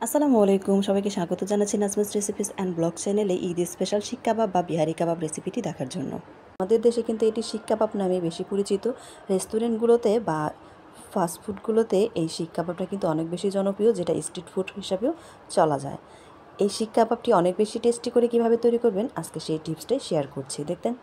আসসালামু আলাইকুম, সবাইকে স্বাগত জানাচ্ছি নাজমাস রেসিপিস অ্যান্ড ব্লগ চ্যানেলে ঈদ স্পেশাল শিক কাবাব বা বিহারি কাবাব রেসিপিটি দেখার জন্য। আমাদের দেশে কিন্তু এটি শিক কাবাব নামে বেশি পরিচিত। রেস্টুরেন্টগুলোতে বা ফাস্টফুডগুলোতে এই শিক কাবাবটা কিন্তু অনেক বেশি জনপ্রিয়, যেটা স্ট্রিট ফুড হিসাবেও চলা যায়। এই শিক কাবাবটি অনেক বেশি টেস্টি করে কিভাবে তৈরি করবেন আজকে সেই টিপসটাই শেয়ার করছি। দেখতেন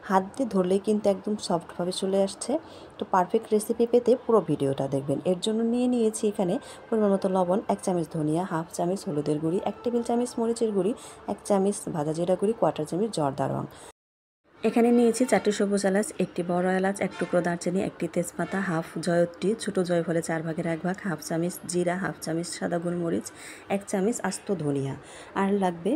হাত দিয়ে ধরলেই কিন্তু একদম সফটভাবে চলে আসছে। তো পারফেক্ট রেসিপি পেতে পুরো ভিডিওটা দেখবেন। এর জন্য নিয়ে নিয়েছি এখানে পরিমাণ মতো লবণ, 1 চামচ ধনিয়া, হাফ চামচ হলুদের গুঁড়ি, 1 টেবিল চামচ মরিচের গুঁড়ি, 1 চামচ ভাজা জিরা গুঁড়ি, 1/4 চামচ জর্দা রং। এখানে নিয়েছি 4টি সবুজ এলাচ, 1টি বড় এলাচ, 1 টুকরো দারচিনি, 1টি তেজপাতা, হাফ জয়ত্রী, ছোটো জয়ফলে 4 ভাগের 1 ভাগ, হাফ চামচ জিরা, হাফ চামচ সাদা গোলমরিচ, 1 চামচ আস্ত ধনিয়া। আর লাগবে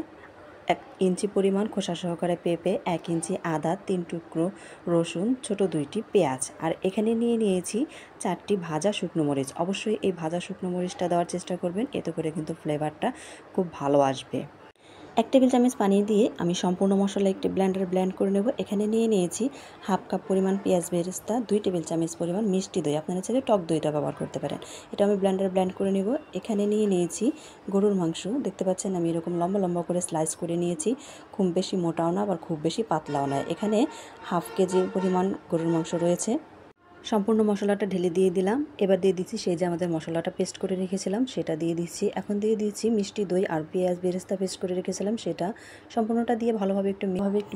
1 ইঞ্চি পরিমাণ খোসা সহকারে পেঁপে, 1 ইঞ্চি আদা, 3 টুকরো রসুন, ছোটো 2টি পেঁয়াজ। আর এখানে নিয়েছি 4টি ভাজা শুকনো মরিচ। অবশ্যই এই ভাজা শুকনো মরিচটা দেওয়ার চেষ্টা করবেন, এতে করে কিন্তু ফ্লেভারটা খুব ভালো আসবে। 1 টেবিল চামচ পানি দিয়ে আমি সম্পূর্ণ মশলা একটি ব্লেন্ডারে ব্লেন্ড করে নেব। এখানে নিয়েছি হাফ কাপ পরিমাণ পেঁয়াজ বেরেস্তা, 2 টেবিল চামচ পরিমাণ মিষ্টি দই, আপনারা চাইলে টক দইটা ব্যবহার করতে পারেন। এটা আমি ব্লেন্ডারে ব্লেন্ড করে নেব। এখানে নিয়েছি গরুর মাংস। দেখতে পাচ্ছেন আমি এরকম লম্বা লম্বা করে স্লাইস করে নিয়েছি। খুব বেশি মোটাও না আবার খুব বেশি পাতলাও না। এখানে হাফ কেজি পরিমাণ গরুর মাংস রয়েছে। সম্পূর্ণ মশলাটা ঢেলে দিয়ে দিলাম। এবার দিয়ে দিচ্ছি সেই যে আমাদের মশলাটা পেস্ট করে রেখেছিলাম সেটা দিয়ে দিচ্ছি। এখন দিয়ে দিচ্ছি মিষ্টি দই আর পেঁয়াজ বেরেস্তা পেস্ট করে রেখেছিলাম সেটা। সম্পূর্ণটা দিয়ে ভালোভাবে একটু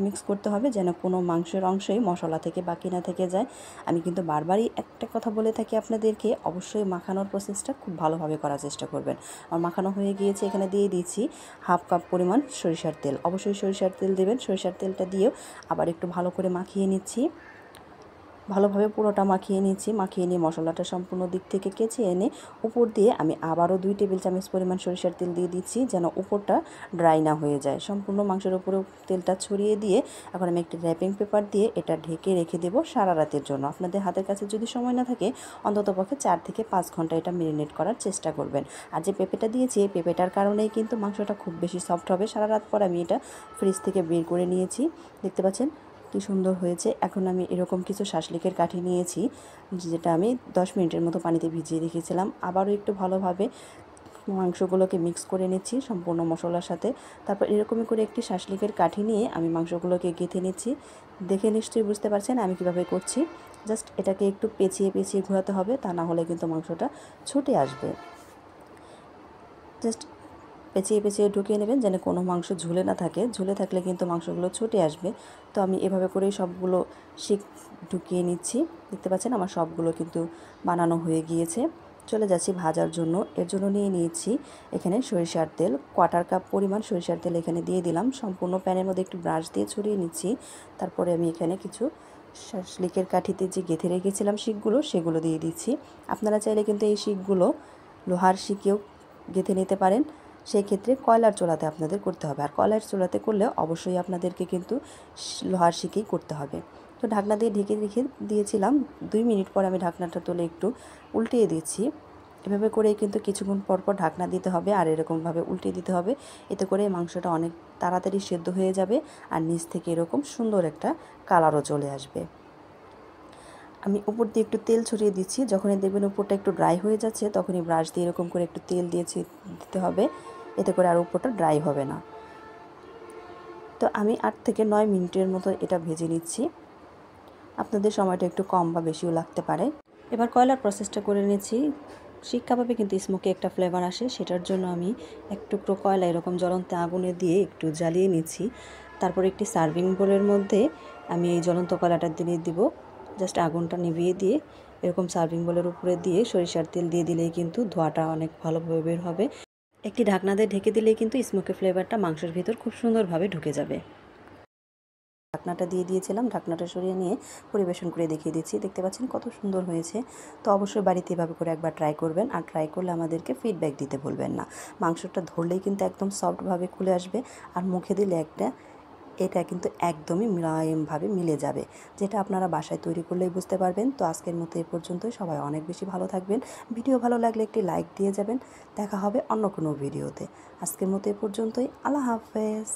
মিক্স করতে হবে, যেন কোনো মাংসের অংশই মশলা থেকে বাকি না থেকে যায়। আমি কিন্তু বারবারই একটা কথা বলে থাকি আপনাদেরকে, অবশ্যই মাখানোর প্রসেসটা খুব ভালোভাবে করার চেষ্টা করবেন। আমার মাখানো হয়ে গিয়েছে। এখানে দিয়ে দিচ্ছি হাফ কাপ পরিমাণ সরিষার তেল। অবশ্যই সরিষার তেল দেবেন। সরিষার তেলটা দিয়েও আবার একটু ভালো করে মাখিয়ে নিচ্ছি। ভালোভাবে পুরোটা মাখিয়ে নিয়ে মশলাটা সম্পূর্ণ দিক থেকে কেচে এনে উপর দিয়ে আমি আবারও 2 টেবিল চামচ পরিমাণ সরিষার তেল দিয়ে দিচ্ছি, যেন উপরটা ড্রাই না হয়ে যায়। সম্পূর্ণ মাংসের উপরে তেলটা ছড়িয়ে দিয়ে এখন আমি একটি র্যাপিং পেপার দিয়ে এটা ঢেকে রেখে দেবো সারা রাতের জন্য। আপনাদের হাতের কাছে যদি সময় না থাকে অন্ততপক্ষে 4 থেকে 5 ঘন্টা এটা মেরিনেট করার চেষ্টা করবেন। আর যে পেঁপেটা দিয়েছি এই পেঁপেটার কারণেই কিন্তু মাংসটা খুব বেশি সফট হবে। সারা রাত পর আমি এটা ফ্রিজ থেকে বের করে নিয়েছি। দেখতে পাচ্ছেন কি সুন্দর হয়েছে। এখন আমি এরকম কিছু শাসলিকের কাঠি নিয়েছি, যেটা আমি 10 মিনিটের মতো পানিতে ভিজিয়ে রেখেছিলাম। আবারও একটু ভালোভাবে মাংসগুলোকে মিক্স করে নিচ্ছি সম্পূর্ণ মশলার সাথে। তারপর এরকমই করে একটি শাসলিকের কাঠি নিয়ে আমি মাংসগুলোকে গেঁথে নিচ্ছি। দেখে নিশ্চয়ই বুঝতে পারছেন আমি কীভাবে করছি। জাস্ট এটাকে একটু পেঁচিয়ে ঘোরাতে হবে, তা না হলে কিন্তু মাংসটা ছুটে আসবে। জাস্ট পেঁচিয়ে ঢুকিয়ে নেবেন, যেন কোনো মাংস ঝুলে না থাকে। ঝুলে থাকলে কিন্তু মাংসগুলো ছুটে আসবে। তো আমি এভাবে করেই সবগুলো শিক ঢুকিয়ে নিচ্ছি। দেখতে পাচ্ছেন আমার সবগুলো কিন্তু বানানো হয়ে গিয়েছে। চলে যাচ্ছি ভাজার জন্য। এর জন্য নিয়েছি এখানে সরিষার তেল। 1/4 কাপ পরিমাণ সরিষার তেল এখানে দিয়ে দিলাম। সম্পূর্ণ প্যানের মধ্যে একটু ব্রাশ দিয়ে ছড়িয়ে নিচ্ছি। তারপরে আমি এখানে কিছু শাসলিকের কাঠিতে যে গেঁথে রেখেছিলাম শিকগুলো সেগুলো দিয়ে দিচ্ছি। আপনারা চাইলে কিন্তু এই শিকগুলো লোহার শিকেও গেঁথে নিতে পারেন। সেই ক্ষেত্রে কয়লার চুলাতে আপনাদের করতে হবে। আর কয়লার চুলাতে করলে অবশ্যই আপনাদেরকে কিন্তু লোহার শিকেই করতে হবে। তো ঢাকনা দিয়ে ঢেকে রেখে দিয়েছিলাম। 2 মিনিট পর আমি ঢাকনাটা তুলে একটু উল্টিয়ে দিচ্ছি। এভাবে করেই কিন্তু কিছুক্ষণ পর ঢাকনা দিতে হবে আর এরকমভাবে উল্টে দিতে হবে। এতে করে মাংসটা অনেক তাড়াতাড়ি সেদ্ধ হয়ে যাবে আর নিচ থেকে এরকম সুন্দর একটা কালারও চলে আসবে। আমি উপর দিয়ে একটু তেল ছড়িয়ে দিচ্ছি। যখনই দেখবেন উপরটা একটু ড্রাই হয়ে যাচ্ছে তখনই ব্রাশ দিয়ে এরকম করে একটু তেল দিতে হবে, এতে করে আর উপরটা ড্রাই হবে না। তো আমি 8 থেকে 9 মিনিটের মতো এটা ভেজে নিচ্ছি। আপনাদের সময়টা একটু কম বা বেশিও লাগতে পারে। এবার কয়লার প্রসেসটা করে নিচ্ছি। শিক কাবাবে কিন্তু স্মোকি একটা ফ্লেভার আসে, সেটার জন্য আমি 1 টুকরো কয়লা এরকম জ্বলন্ত আগুনে দিয়ে একটু জ্বালিয়ে নিচ্ছি। তারপর একটি সার্ভিং বোলের মধ্যে আমি এই জ্বলন্ত কয়লাটা দিয়ে দিব। জাস্ট আগুনটা নিভিয়ে দিয়ে এরকম সার্ভিং বোলের উপরে দিয়ে সরিষার তেল দিয়ে দিলেই কিন্তু ধোঁয়াটা অনেক ভালোভাবে বের হবে। একটি ঢাকনা দিয়ে ঢেকে দিলেই কিন্তু স্মোকি ফ্লেভারটা মাংসের ভিতর খুব সুন্দরভাবে ঢুকে যাবে। ঢাকনাটা দিয়ে দিয়েছিলাম। ঢাকনাটা সরিয়ে নিয়ে পরিবেশন করে দেখিয়ে দিচ্ছি। দেখতে পাচ্ছেন কত সুন্দর হয়েছে। তো অবশ্যই বাড়িতে এভাবে করে একবার ট্রাই করবেন, আর ট্রাই করলে আমাদেরকে ফিডব্যাক দিতে ভুলবেন না। মাংসটা ধরলেই কিন্তু একদম সফটভাবে খুলে আসবে আর মুখে দিলে এটা কিন্তু একদমই মোলায়েমভাবে মিলে যাবে, যেটা আপনারা বাসায় তৈরি করলেই বুঝতে পারবেন। তো আজকের মতো এ পর্যন্তই। সবাই অনেক বেশি ভালো থাকবেন। ভিডিও ভালো লাগলে একটি লাইক দিয়ে যাবেন। দেখা হবে অন্য কোনো ভিডিওতে। আজকের মতো এ পর্যন্তই। আল্লাহ হাফেজ।